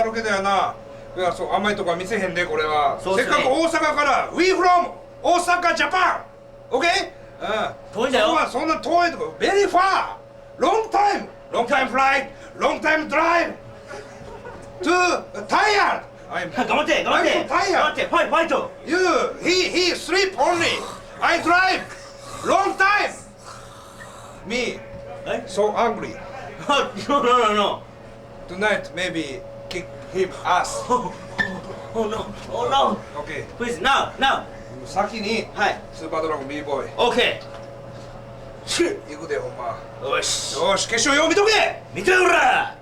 ロケだよな。いや、そう、甘いとこは見せへんで、これは。せっかく大阪から、We from 大阪、ジャパン OK? 遠いんだよ。そんな遠いとこ、Very far! Long time flight, long time drive to tired! 頑張って、頑張って、頑張って、ファイト he sleep only! I drive! Long time! Me, so angry. No. Tonight, maybe kick him ass. Oh no. Okay. Please, now. 先に、スーパードラゴン B ボーイ。OK。行くで、ほんま。よし。よし、決勝よ、見とけ。見ておら。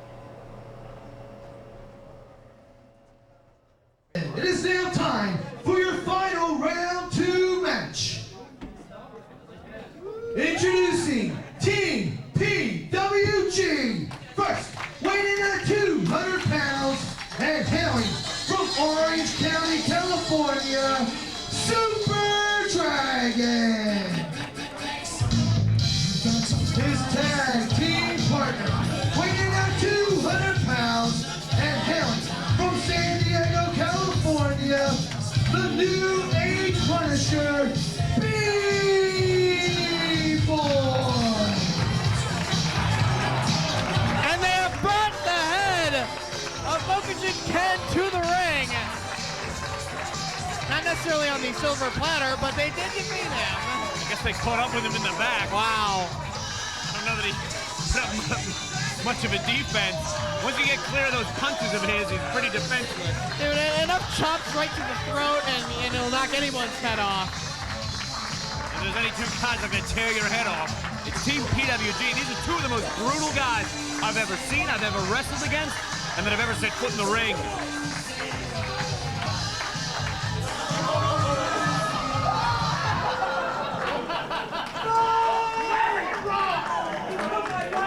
It is now time for your final round 2 match. Introducing Team PWG. First, weighing in at 200 pounds and hailing from Orange County, California, Super Dragon. His tag team partner, weighing in at 200 pounds and hailing from San Diego, California, the new age Punisher, And they have brought the head of Mokujin Ken to the ring. Not necessarily on the silver platter, but they did defeat him. I guess they caught up with him in the back. Wow. I don't know that he put up much of a defense. Once you get clear of those punches of his, he's pretty defenseless. Dude, enough chops right to the throat and it'll knock anyone's head off. If there's any two guys that can tear your head off, it's Team PWG. These are two of the most brutal guys I've ever seen, I've ever wrestled against, and that I've ever set foot in the ring.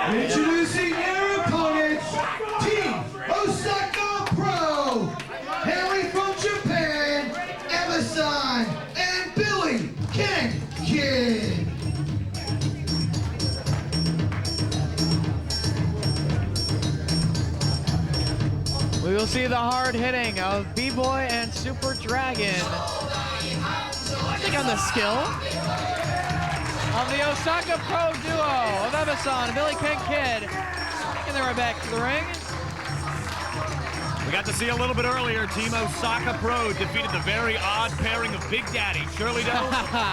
Introducing your opponents, Team Osaka Pro, hailing from Japan, Ebessan and Billy Kid. We will see the hard hitting of B-Boy and Super Dragon. Take on the skill of the Osaka Pro duo of Ebessan and Billy Kid. And they're right back to the ring. We got to see a little bit earlier, Team Osaka Pro defeated the very odd pairing of Big Daddy, Shirley Doe,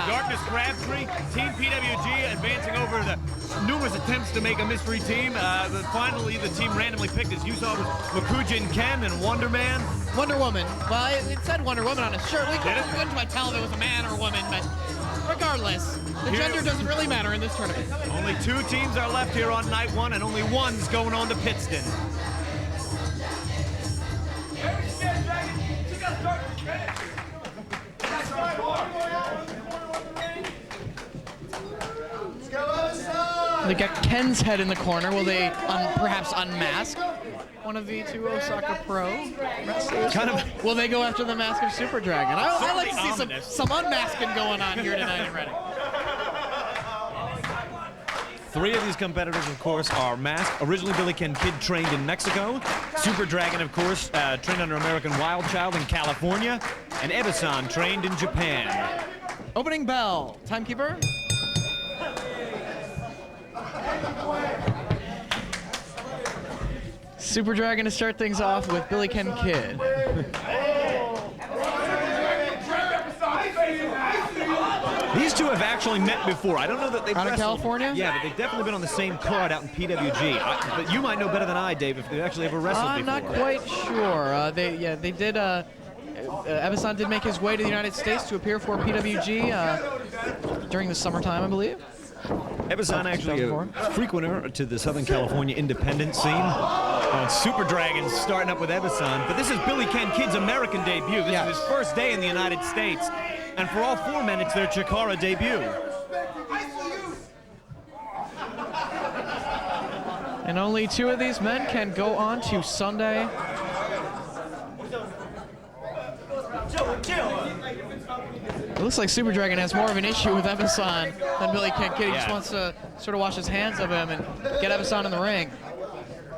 Darkness Crabtree, Team PWG advancing over the numerous attempts to make a mystery team. But finally, the team randomly picked, as you saw, was Mokujin Ken and Wonder Man. Wonder Woman. Well, it said Wonder Woman on his shirt. We couldn't quite tell if it was a man or a woman, but regardless, the gender doesn't really matter in this tournament. Only 2 teams are left here on night 1, and only one's going on to Pittston. They got Ken's head in the corner. Will they perhaps unmask one of the 2 Osaka Pro wrestlers? Will they go after the mask of Super Dragon? I like to see some unmasking going on here tonight in Reading. 3 of these competitors, of course, are masked. Originally, Billy Kid trained in Mexico. Super Dragon, of course, trained under American Wild Child in California. And Ebessan trained in Japan. Opening bell. Timekeeper. Super Dragon to start things off with Billy Kid. These 2 have actually met before. I don't know that they've out in California? Yeah, but they've definitely been on the same card out in PWG. But you might know better than I, Dave, if they've actually ever wrestled before. I'm not quite sure. They did. Ebessan did make his way to the United States to appear for PWG during the summertime, I believe. Ebessan actually a frequenter to the Southern California independent scene. Super Dragon's starting up with Ebessan, but this is Billy Kid's American debut. This is his first day in the United States. And for all 4 men, it's their CHIKARA debut. And only 2 of these men can go on to Sunday. It looks like Super Dragon has more of an issue with Ebessan than Billy Kid. He just wants to sort of wash his hands of him and get Ebessan in the ring.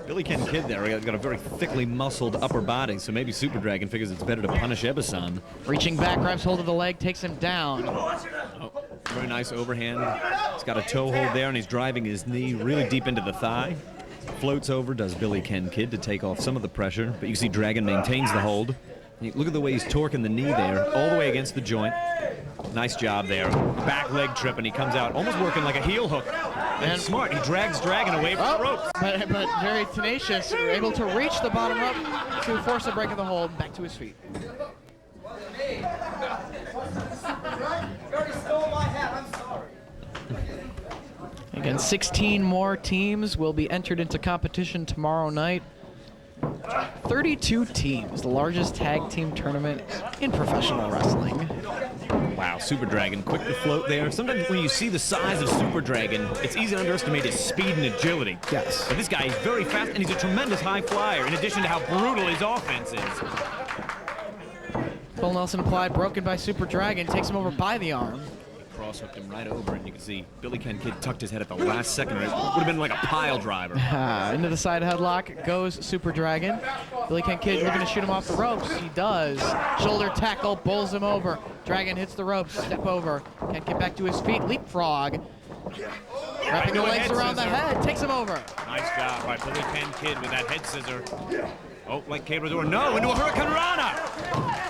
Billy Ken Kid there, he's got a very thickly muscled upper body, so maybe Super Dragon figures it's better to punish Ebessan. Reaching back, grabs hold of the leg, takes him down. Oh, very nice overhand. He's got a toe hold there, and he's driving his knee really deep into the thigh. Floats over, does Billy Ken Kid to take off some of the pressure, but you can see Dragon maintains the hold. Look at the way he's torquing the knee there, all the way against the joint. Nice job there. Back leg trip, and he comes out almost working like a heel hook. And smart, he drags Dragon away from the ropes. But very tenacious, able to reach the bottom rope to force a break of the hold, back to his feet. Again, 16 more teams will be entered into competition tomorrow night. 32 teams, the largest tag team tournament in professional wrestling. Wow, Super Dragon, quick to float there. Sometimes when you see the size of Super Dragon, it's easy to underestimate his speed and agility. Yes. But this guy is very fast, and he's a tremendous high flyer, in addition to how brutal his offense is. Full Nelson applied, broken by Super Dragon, takes him over by the arm. Cross-hooked him right over, and you can see Billy Ken Kid tucked his head at the last second. It would have been like a pile driver. Into the side headlock goes Super Dragon. Billy Ken Kid looking to shoot him off the ropes. He does. Shoulder tackle, bowls him over. Dragon hits the ropes, step over. Can't get back to his feet, leapfrog. Wrapping the legs around the head, takes him over. Nice job by Billy Ken Kid with that head scissor. Oh, like Cabrador, no, into a Hurricane Rana!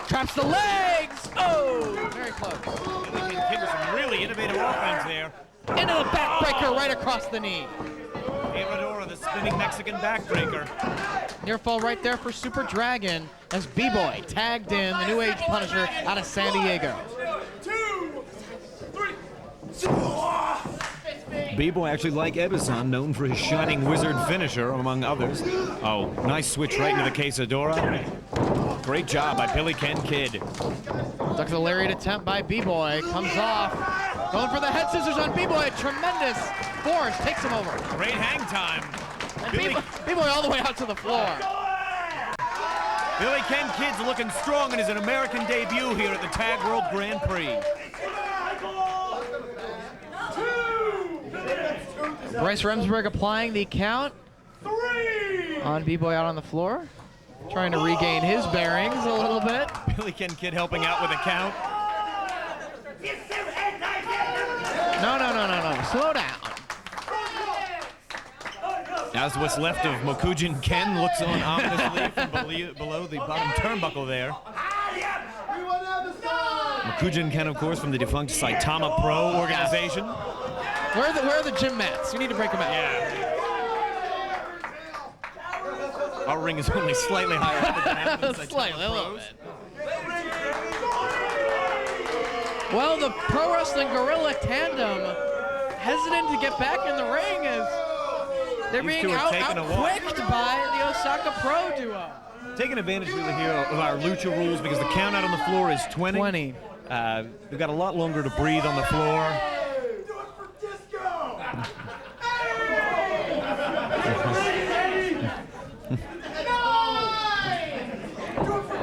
Traps the legs! Oh, very close. Billy Ken Kid with some really innovative offense there. Into the backbreaker right across the knee. Cabrador, the spinning Mexican backbreaker. Near fall right there for Super Dragon as B-Boy tagged in the New Age Punisher out of San Diego. B-Boy actually like Ebessan, known for his shining wizard finisher, among others. Oh, nice switch right into the quesadora. Great job by Billy Ken Kid. Ducks a lariat attempt by B-Boy, comes off. Going for the head scissors on B-Boy, tremendous force, takes him over. Great hang time. And B-Boy all the way out to the floor. Billy Ken Kid's looking strong in his American debut here at the Tag World Grand Prix. Bryce Remsburg applying the count on B-Boy out on the floor. Trying to regain his bearings a little bit. Billy Ken Kid helping out with a count. No. Slow down. As what's left of Mokujin Ken looks on ominously from below the bottom turnbuckle there. Mokujin Ken, of course, from the defunct Saitama Pro organization. Where are the gym mats? You need to break them out. Yeah. Our ring is only slightly higher up than happens. Slightly, a little bit. Well, the Pro Wrestling Gorilla Tandem hesitant to get back in the ring as they're being out-quicked by the Osaka Pro duo. Taking advantage really here of our lucha rules because the count out on the floor is 20. We've got a lot longer to breathe on the floor.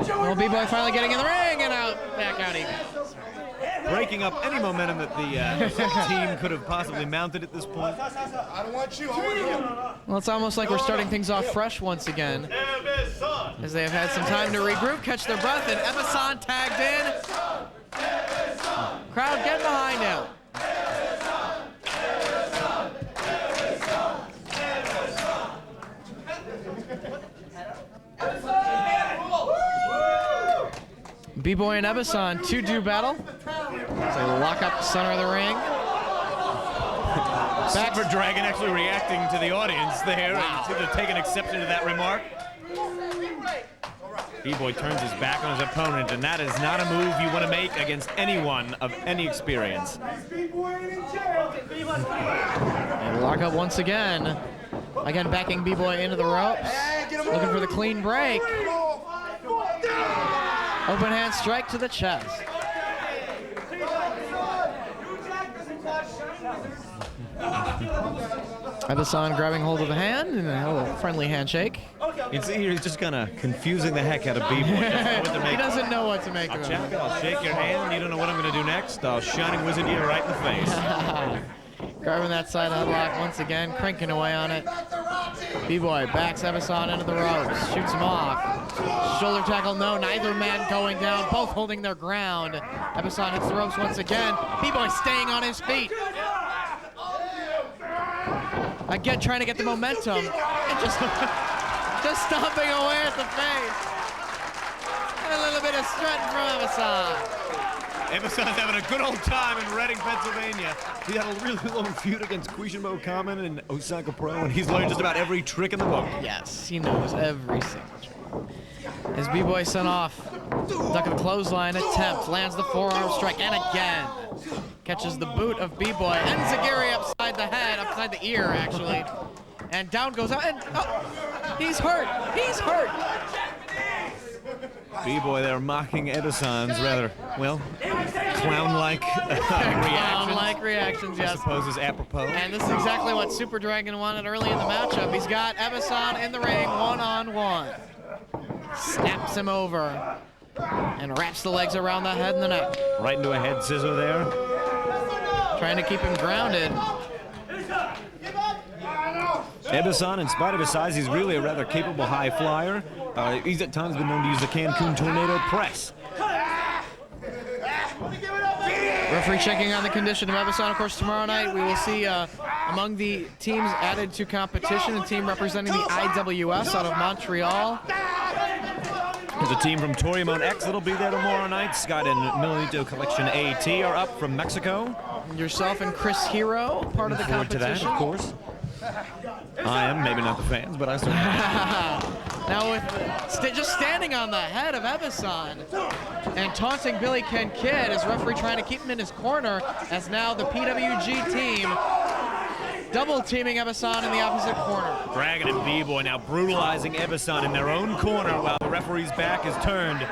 Well, B-Boy finally getting in the ring and back out even. Breaking up any momentum that the team could have possibly mounted at this point. I don't want you. I want him. Well, it's almost like we're starting things off fresh once again, as they have had some time to regroup, catch their breath, and Ebessan tagged in. Crowd get behind him. B-Boy and Ebessan, 2-2 battle. As they lock up the center of the ring. Super Dragon actually reacting to the audience there and seemed to take an exception to that remark. B-Boy turns his back on his opponent, and that is not a move you want to make against anyone of any experience. And lock up once again. Again, backing B-Boy into the ropes. Looking for the clean break. Open hand strike to the chest. Ebessan grabbing hold of the hand and a little friendly handshake. You can see here he's just kind of confusing the heck out of B-Boy. He doesn't know what to make of him. I'll shake your hand. You don't know what I'm going to do next. I'll shining wizard you right in the face. Grabbing that side headlock once again, cranking away on it. B-Boy backs Ebessan into the ropes, shoots him off. Shoulder tackle, no, neither man going down, both holding their ground. Ebessan hits the ropes once again. B-Boy staying on his feet. Again, trying to get the momentum, and just stomping away at the face. A little bit of strutting from Ebessan. Ebessan's having a good old time in Reading, Pennsylvania. He had a really long feud against Quishimo Kamen in Osaka Pro, and he's learned just about every trick in the book. Yes, he knows every single trick. As B-Boy sent off, ducking clothesline attempt, lands the forearm strike, and again catches the boot of B-Boy. Enziguri upside the head, upside the ear, actually. And down goes out, and oh, he's hurt. He's hurt. B-Boy there mocking Ebessan's rather, well, clown-like reactions, yes. I suppose is apropos. And this is exactly what Super Dragon wanted early in the matchup. He's got Ebessan in the ring one-on-one. Snaps him over and wraps the legs around the head and the neck. Right into a head scissor there. Trying to keep him grounded. Ebessan, in spite of his size, he's really a rather capable high flyer. He's at times been known to use the Cancun Tornado Press. Referee checking on the condition of Ebessan. Of course, tomorrow night we will see among the teams added to competition, a team representing the IWS out of Montreal. There's a team from Toriumon X that'll be there tomorrow night. Scott and Milito Collection AT are up from Mexico. Yourself and Chris Hero, part of the competition. To that, of course. I am, maybe not the fans, but I certainly am. Now with just standing on the head of Ebessan and taunting Billy Ken Kidd, as referee trying to keep him in his corner, as now the PWG team double teaming Ebessan in the opposite corner. Dragon and B-Boy now brutalizing Ebessan in their own corner while the referee's back is turned.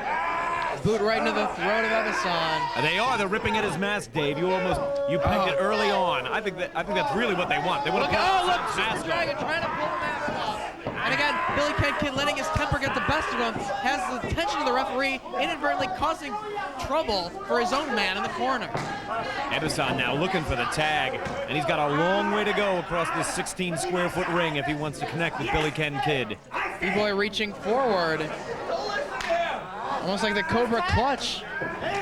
Boot right into the throat of Ebessan. They're ripping at his mask, Dave. You picked it early on. I think that's really what they want. They want to put look, Super Dragon trying to pull the mask off. And again, Billy Ken Kidd letting his temper get the best of him, has the attention of the referee, inadvertently causing trouble for his own man in the corner. Ebessan now looking for the tag, and he's got a long way to go across this 16-square-foot ring if he wants to connect with Billy Ken Kidd. B-Boy reaching forward. Almost like the Cobra clutch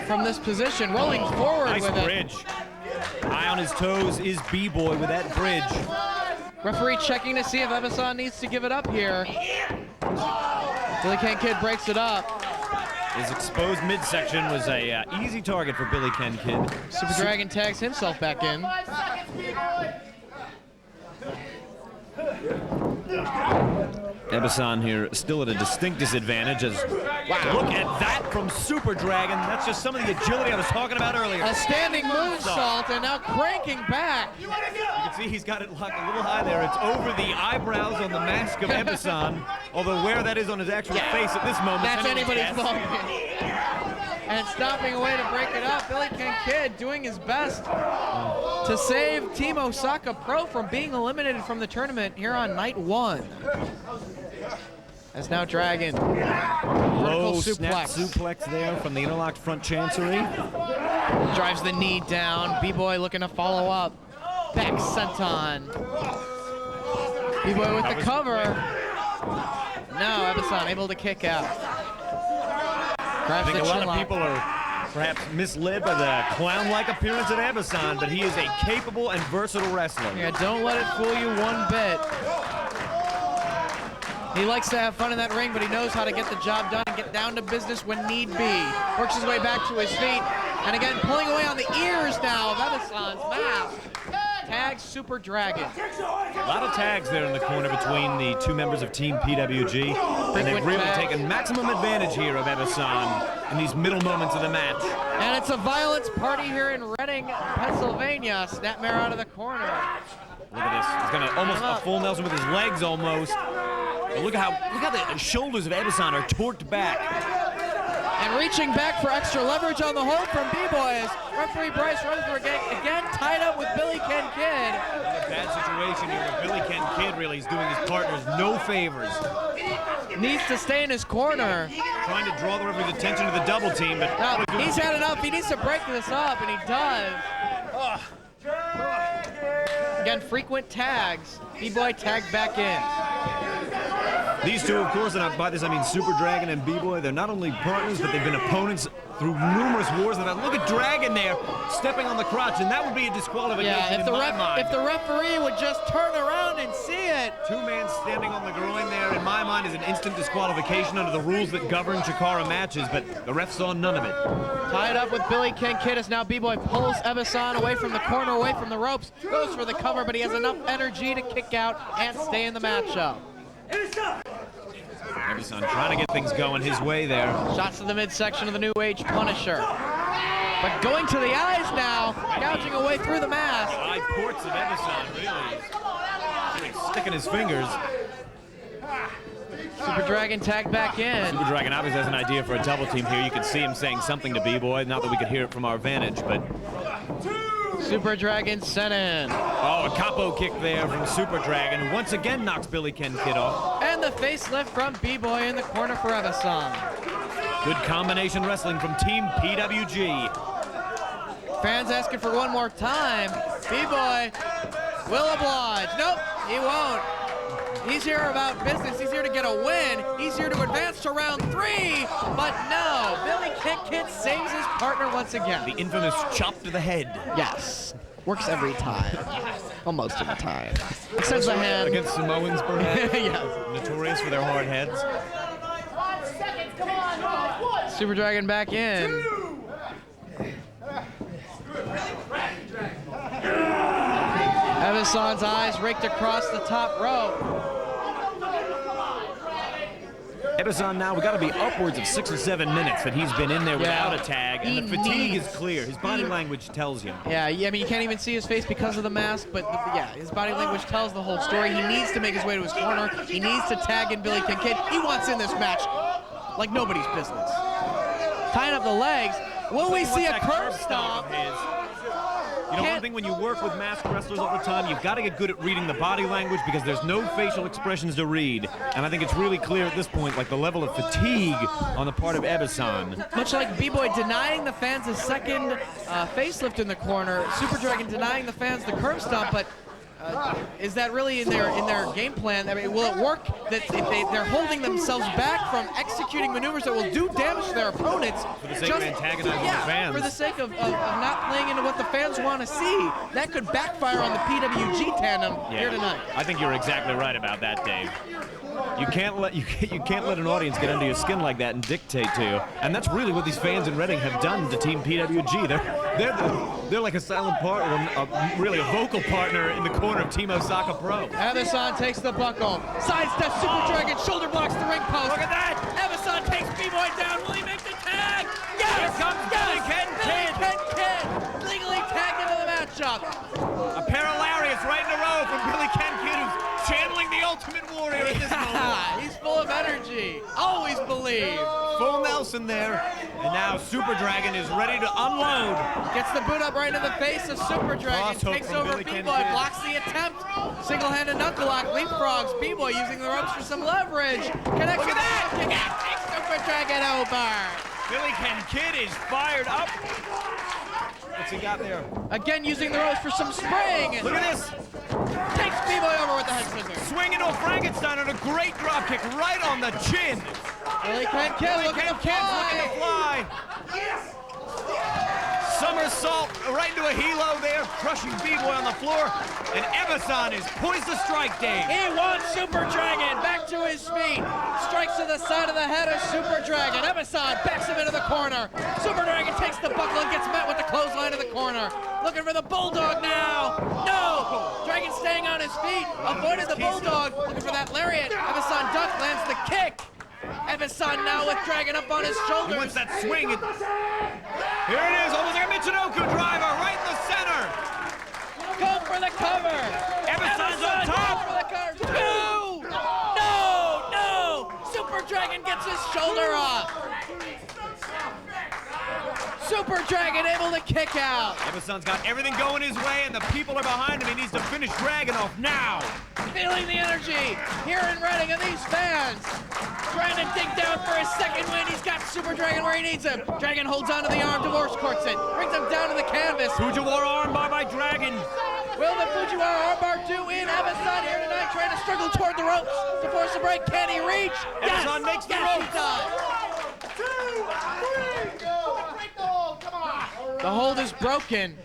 from this position, rolling forward with it. Nice bridge. Eye on his toes is B-Boy with that bridge. Referee checking to see if Ebessan needs to give it up here. Billy Ken Kidd breaks it up. His exposed midsection was a easy target for Billy Ken Kidd. Super Dragon tags himself back in. Ebessan here still at a distinct disadvantage as, wow, look at that from Super Dragon. That's just some of the agility I was talking about earlier. A standing moonsault and now cranking back. You can see he's got it locked a little high there. It's over the eyebrows on the mask of Ebessan, although where that is on his actual face at this moment. That's anybody's fault. And stopping away to break it up, Billy Ken Kidd doing his best to save Team Osaka Pro from being eliminated from the tournament here on night one. As now Dragon, low snap suplex there from the interlocked front chancery. Drives the knee down. B-Boy looking to follow up. Back senton. B-Boy with the cover. Now Ebessan able to kick out. I think a lot of people are perhaps misled by the clown-like appearance of Ebessan, but he is a capable and versatile wrestler. Yeah, don't let it fool you one bit. He likes to have fun in that ring, but he knows how to get the job done and get down to business when need be. Works his way back to his feet, and again, pulling away on the ears now of Ebessan's mask. Tags Super Dragon. A lot of tags there in the corner between the two members of Team PWG, and they've really taken maximum advantage here of Ebessan in these middle moments of the match. And it's a violence party here in Reading, Pennsylvania. Snapmare out of the corner. Look at this. He's gonna almost a full Nelson with his legs almost. But look how the shoulders of Ebessan are torqued back. And reaching back for extra leverage on the hold from B-Boy as referee Bryce Rosberg again tied up with Billy Ken Kidd. A bad situation here where Billy Ken Kidd really is doing his partners no favors. Needs to stay in his corner. Trying to draw the referee's attention to the double team, but no, he's had enough. He needs to break this up, and he does. Again, frequent tags. B-Boy tagged back in. These two, of course, and by this I mean Super Dragon and B-Boy, they're not only partners, but they've been opponents through numerous wars. And look at Dragon there, stepping on the crotch, and that would be a disqualification Yeah, if the referee would just turn around and see it. Two men standing on the groin there, in my mind, is an instant disqualification under the rules that govern CHIKARA matches, but the ref saw none of it. Tied up with Billy Kinkidis. Now B-Boy pulls Ebessan away from the corner, away from the ropes, goes for the cover, but he has enough energy to kick out and stay in the matchup. Ebessan trying to get things going his way there. Shots to the midsection of the New Age Punisher. But going to the eyes now, gouging away through the mask. Eye ports of Ebessan, really sticking his fingers. Super Dragon tagged back in. Super Dragon obviously has an idea for a double team here. You can see him saying something to B-Boy. Not that we could hear it from our vantage, but... Super Dragon sent in. Oh, a capo kick there from Super Dragon, who once again knocks Billy Kid off. And the facelift from B-Boy in the corner for Ebessan. Good combination wrestling from Team PWG. Fans asking for one more time. B-Boy will oblige. Nope, he won't. He's here about business. He's here to get a win. He's here to advance to round 3. But no, Billy Kid saves his partner once again. The infamous chop to the head. Yes, works every time. Well, most of the time. Except the hand. Against Samoans, perhaps. Yes. Notorious for their hard heads. Super Dragon back in. Ebessan's eyes raked across the top rope. Ebessan now, we got to be upwards of 6 or 7 minutes that he's been in there without a tag, and the fatigue is clear. His body language tells you. Yeah, I mean, you can't even see his face because of the mask, but yeah, his body language tells the whole story. He needs to make his way to his corner. He needs to tag in Billy Kid. He wants in this match like nobody's business. Tying up the legs. Will we see a curb stomp? You know, one thing when you work with masked wrestlers all the time, you've got to get good at reading the body language because there's no facial expressions to read. And I think it's really clear at this point, like the level of fatigue on the part of Ebessan. Much like B-Boy denying the fans a second facelift in the corner, Super Dragon denying the fans the curb stomp, but is that really in their game plan? I mean, will it work that if they're holding themselves back from executing maneuvers that will do damage to their opponents? For the sake of antagonizing the fans. For the sake of not playing into what the fans want to see. That could backfire on the PWG tandem here tonight. I think you're exactly right about that, Dave. You can't let an audience get under your skin like that and dictate to you. And that's really what these fans in Reading have done to Team PWG. They're like a silent part, really a vocal partner in the corner of Team Osaka Pro. Ebessan takes the buckle. Sidestep Super Dragon, shoulder blocks the ring post. Look at that! Ebessan takes B-Boy down. Will he make the tag? Yes! Here comes Billy Kid! Legally tagged into the matchup. A pair of lariats right in a row from Billy Kid, who's channeling the Ultimate Warrior at this moment. He's full of energy. Always believe. Full Nelson there. And now Super Dragon is ready to unload. Gets the boot up right in the face of Super Dragon. Cross hook Takes from over Billy B-Boy. Kid. Blocks the attempt. Single-handed knuckle lock. Leapfrogs. B-Boy using the ropes for some leverage. Connects with that. Kick out. Takes Super Dragon over. Billy Kid is fired up. What's he got there? Again using the ropes for some spring. Look at this. Takes B-Boy over with the head scissors. Swing into a Frankenstein and a great drop kick right on the chin. Billy Kid looking to fly. Somersault right into a helo there, crushing B-Boy on the floor. And Ebessan is poised to strike, Dave. He wants Super Dragon back to his feet. Strikes to the side of the head of Super Dragon. Ebessan backs him into the corner. Super Dragon takes the buckle and gets met with the clothesline of the corner. Looking for the Bulldog now. No! Dragon staying on his feet. Avoided the Bulldog. Looking for that lariat. Ebessan ducks, lands the kick. Ebessan now with Dragon up on his shoulders. He wants that swing. Here it is, almost like a Michinoku driver, right in the center. Go for the cover. Ebessan's on top. For the cover. 2! No! Super Dragon gets his shoulder off. Super Dragon able to kick out. Ebessan's got everything going his way, and the people are behind him. He needs to finish Dragon off now. Feeling the energy here in Reading of these fans. Trying to dig down for his second win. He's got Super Dragon where he needs him. Dragon holds onto the arm, divorce courts it. Brings him down to the canvas. Fujiwara armbar by Dragon. Will the Fujiwara armbar do in? Ebessan here tonight trying to struggle toward the ropes to force a break. Can he reach? Ebessan makes the ropes. He does. The hold is broken.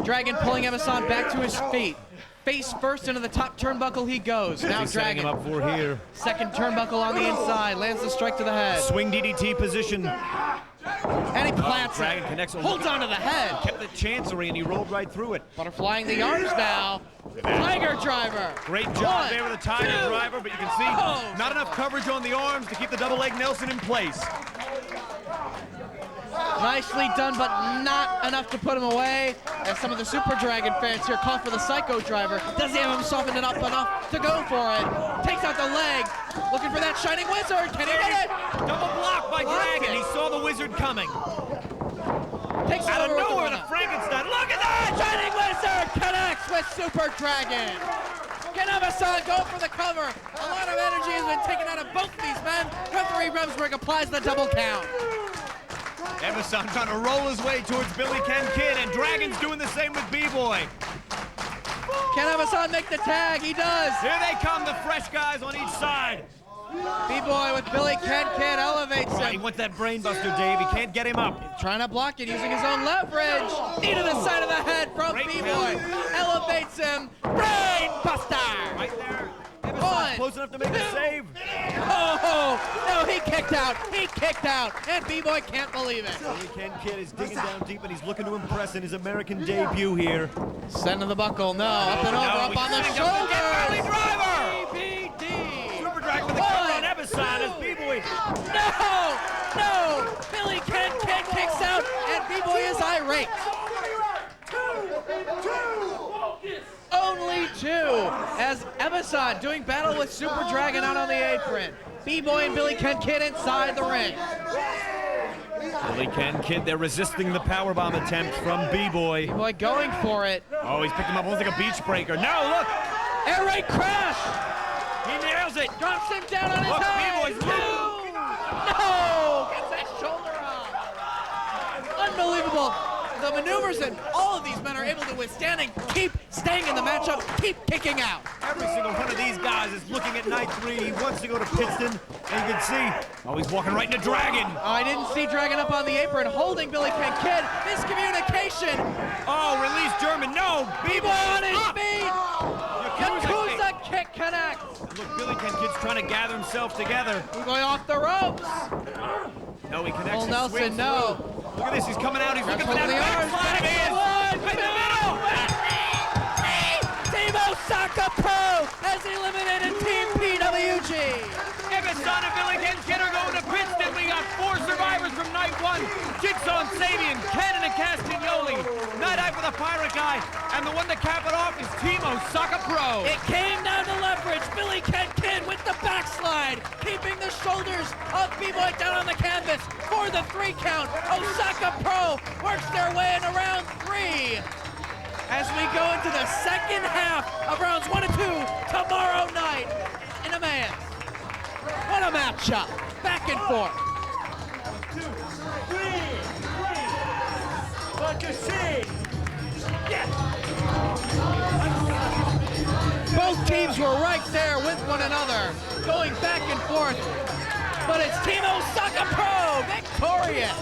Dragon pulling Ebessan back to his feet. Face first into the top turnbuckle he goes. Now Dragon him up for here. Second turnbuckle on the inside. Lands the strike to the head. Swing DDT position. And he plants Dragon it. connects. Holds onto the head. Kept the chancery and he rolled right through it. Butterflying the arms now. Tiger driver. Great job there with the Tiger driver, but you can see not enough coverage on the arms to keep the double leg Nelson in place. Nicely done, but not enough to put him away. As some of the Super Dragon fans here call for the Psycho driver. Does he have him softened it up enough to go for it? Takes out the leg. Looking for that Shining Wizard. Can he get it? Double block by Dragon. He saw the Wizard coming. Takes it Out of over with nowhere, the the Frankenstein. Look at that! Shining Wizard connects with Super Dragon. Can Ebessan go for the cover? A lot of energy has been taken out of both these men. Referee Remsburg applies the double count. Ebessan trying to roll his way towards Billy Ken Kid, and Dragon's doing the same with B-Boy. Can Ebessan make the tag? He does. Here they come, the fresh guys on each side. B-Boy with Billy Ken Kid elevates He him. wants that brainbuster, Dave. He can't get him up. Trying to block it using his own leverage. Knee to the side of the head from Great B-Boy. Elevates him. Brainbuster. Right there. One, Ebessan close enough to make a save. Oh, no, he kicked out. He kicked out. And B-Boy can't believe it. Billy Ken Kid is digging down deep, and he's looking to impress in his American debut here. Send to the buckle. No, up and over, up on the shoulder. Early driver. BBD. Super Dragon with a cover on Ebessan as B-Boy. No. Billy Ken Kid kicks out, and B-Boy is irate. Only two, as Ebessan doing battle with Super Dragon out on the apron. B-Boy and Billy Ken Kid inside the ring. Billy Ken Kid, they're resisting the powerbomb attempt from B-Boy. B-Boy going for it. Oh, he's picked him up almost like a beach breaker. No, look! Air raid crash! He nails it! Drops him down on his Look, head! B-Boy's moving! No! Gets that shoulder up! Unbelievable! The maneuvers that all of these men are able to withstand and keep staying in the matchup, keep kicking out. Every single one of these guys is looking at night 3. He wants to go to Pittston, and you can see, oh, he's walking right into Dragon. Oh, I didn't see Dragon up on the apron holding Billy Ken Kid. Miscommunication. Oh, release German. No, B-Boy on his feet. Yakuza Yakuza kick connects. Look, Billy Ken Kid's trying to gather himself together. B-Boy off the ropes. No, he connects. Cole Nelson, no. Look at this, he's coming out. He's looking for that the arms. backslide of his. One, Right in the middle. Team Osaka Pro has eliminated Team PWG. Ebessan and Billy Ken Kid are going to Pittston. We got 4 survivors from night 1. Jigsaw and Sabian, Cannon and Castagnoli, Night Eye for the Pirate Guy, and the one to cap it off is Team Osaka Pro. It came down to leverage. Billy Ken Kid with the backslide, keeping the shoulders of B-Boy down on the canvas for the 3 count. Osaka Pro works their way into round 3. As we go into the second half of rounds 1 and 2 tomorrow night in a man. What a matchup. Back and forth. 1, 2, 3. 1, 2, 3. Both teams were right there with one another, going back and forth. But it's Team Osaka Pro victorious.